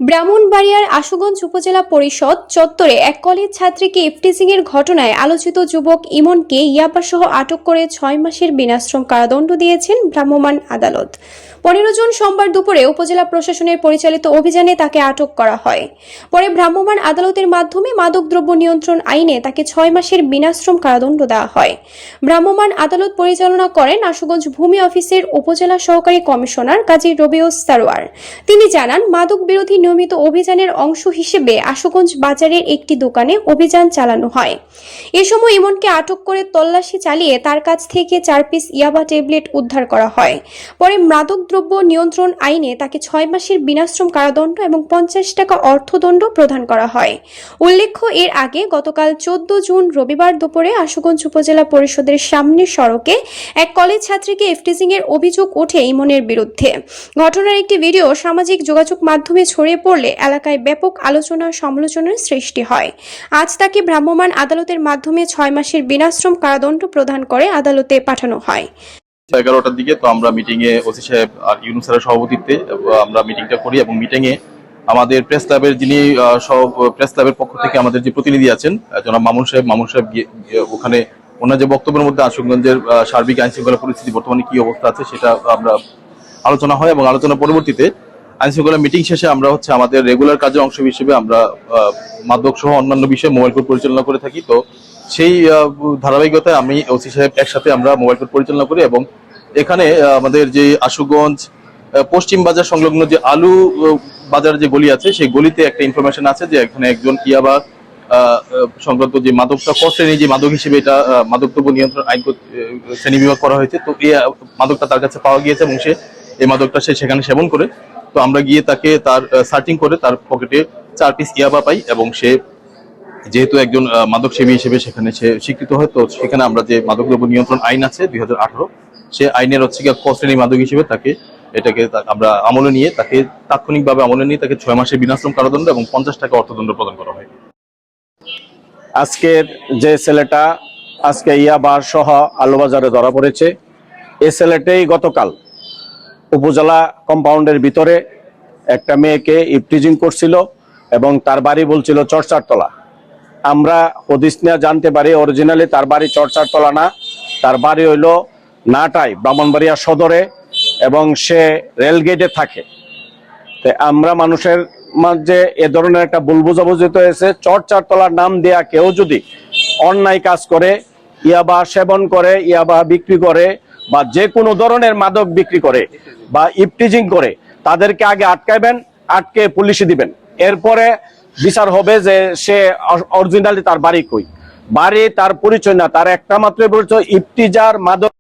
ব্রাহ্মণবাড়িয়ার আশুগঞ্জ উপজেলা পরিষদ চত্বরে এক কলেজ ছাত্রীকে ইফটিজিং এর ঘটনায় আলোচিত যুবক ইমনকে ইয়াবাসহ আটক করে 6 মাসের বিনাশ্রম কারাদণ্ড দিয়েছেন ভ্রাম্যমাণ আদালত। 15 জুন সোমবার দুপুরে উপজেলা প্রশাসনের পরিচালিত অভিযানে তাকে আটক করা হয়। পরে ভ্রাম্যমাণ আদালতের মাধ্যমে মাদকদ্রব্য নিয়ন্ত্রণ আইনে তাকে 6 মাসের বিনাশ্রম কারাদণ্ড দেওয়া হয়। ভ্রাম্যমাণ আদালত পরিচালনা করেন আশুগঞ্জ ভূমি অফিসের উপজেলা সহকারী কমিশনার কাজী রবিউস সারোয়ার। তিনি জানান, মাদক বিরোধী নিয়মিত অভিযানের অংশ হিসেবে আশুগঞ্জ বাজারের একটি দোকানে অভিযান চালানো হয়। এ সময় ইমনকে আটক করে তল্লাশি চালিয়ে তার কাছ থেকে 4 পিস ইয়াবা ট্যাবলেট উদ্ধার করা হয়। পরে মাদকদ্রব্য নিয়ন্ত্রণ আইনে তাকে 6 মাসের বিনাশ্রম কারাদণ্ড এবং 50 টাকা অর্থদণ্ড প্রদান করা হয়। উল্লেখ্য, এর আগে গতকাল 14 জুন রবিবার দুপুরে আশুগঞ্জ উপজেলা পরিষদের সামনের সড়কে এক কলেজ ছাত্রীকে ইফটিজিং এর অভিযোগ ওঠে ইমনের বিরুদ্ধে। ঘটনার একটি ভিডিও সামাজিক যোগাযোগ মাধ্যমে ছড়িয়ে পড়লে এলাকায় ব্যাপক আলোচনা সমালোচনার সৃষ্টি হয়। আজ তাকে ভ্রাম্যমাণ আদালতের মাধ্যমে 6 মাসের বিনাশ্রম কারাদণ্ড প্রদান করে আদালতে পাঠানো হয়। 11টার দিকে তো আমরা মিটিং এ ওসি সাহেব আর ইউনুস স্যারের সভাপতিত্বে আমরা মিটিংটা করি এবং মিটিং এ আমাদের প্রেস ক্লাবের যিনি প্রেস ক্লাবের পক্ষ থেকে আমাদের যে প্রতিনিধি আছেন জনাব মামুন সাহেব ওখানে ওনার যে বক্তব্যের মধ্যে আশুগঞ্জের সার্বিক আইন শৃঙ্খলা পরিস্থিতি বর্তমানে কি অবস্থা আছে সেটা আমরা আলোচনা হয় এবং আলোচনা পরবর্তীতে আইন শৃঙ্খলা মিটিং শেষে আমরা আমাদের রেগুলার কাজের অংশ হিসেবে আমরা মাদক সহ অন্যান্য বিষয়ে মোবাইল কোর্ট পরিচালনা করে থাকি। তো সেই ধারাবাহিকতায় আমি ওসি সাহেব একসাথে আমরা মোবাইল কোর্ট পরিচালনা করি এবং এখানে আমাদের যে আশুগঞ্জ পশ্চিম বাজার সংলগ্ন যে আলু বাজার যে গলি আছে সেই গলিতে একটা ইনফরমেশন আছে যে এখানে একজন ইয়াবা সংক্রান্ত যে মাদকটা শ্রেণী যে মাদক হিসেবে এটা মাদকদ্রব্য নিয়ন্ত্রণ আইন শ্রেণী বিভাগ করা হয়েছে। তো এই মাদকটা তার কাছে পাওয়া গিয়েছে এবং এই মাদকটা সে সেখানে সেবন করে। তো আমরা গিয়ে তাকে তার সার্চিং করে তার পকেটে 4 পিস ইয়াবা পাই এবং সে যেহেতু একজন মাদক সেবী হিসেবে সেখানে সে স্বীকৃত হয়। তো সেখানে আমরা যে মাদকদ্রব্য নিয়ন্ত্রণ আইন আছে 2018 সে আইনের ক শ্রেণী মাদক হিসেবে এটাকে আমরা আমলে নিয়ে তাকে তাৎক্ষণিকভাবে আমলে নিয়ে তাকে 6 মাসের বিনাশ্রম কারাদণ্ড এবং 50 টাকা অর্থদণ্ড প্রদান করা হয়। আজকের যে ছেলেটা আজকে ইয়াবা সহ আলুবাজারে ধরা পড়েছে, এই ছেলেটাই গতকাল উপজেলা কম্পাউন্ডের ভিতরে একটা মেয়েকে ইফটিজিং করছিল এবং তার বাড়ি বলছিল চরচারতলা। আমরা হদিস নিয়ে জানতে পারি অরিজিনালি তার বাড়ি চরচারতলা না, তার বাড়ি হইল নাটাই ব্রাহ্মণবাড়িয়া সদরে এবং সে রেলগেটে থাকে। তো আমরা মানুষের মাঝে এ ধরনের একটা ভুল বোঝাবুঝি হয়েছে। চরচারতলার নাম দেয়া কেউ যদি অন্যায় কাজ করে, ইয়াবা সেবন করে, ইয়াবা বিক্রি করে বা যে কোনো ধরনের মাদক বিক্রি করে বা ইফটিজিং করে, তাদেরকে আগে আটকাইবেন, আটকে পুলিশে দিবেন। এরপরে বিচার হবে যে সে অরিজিনালি তার বাড়ি কই, বাড়ি তার পরিচয় না, তার একটা মাত্র পরিচয় ইফটিজার মাদক।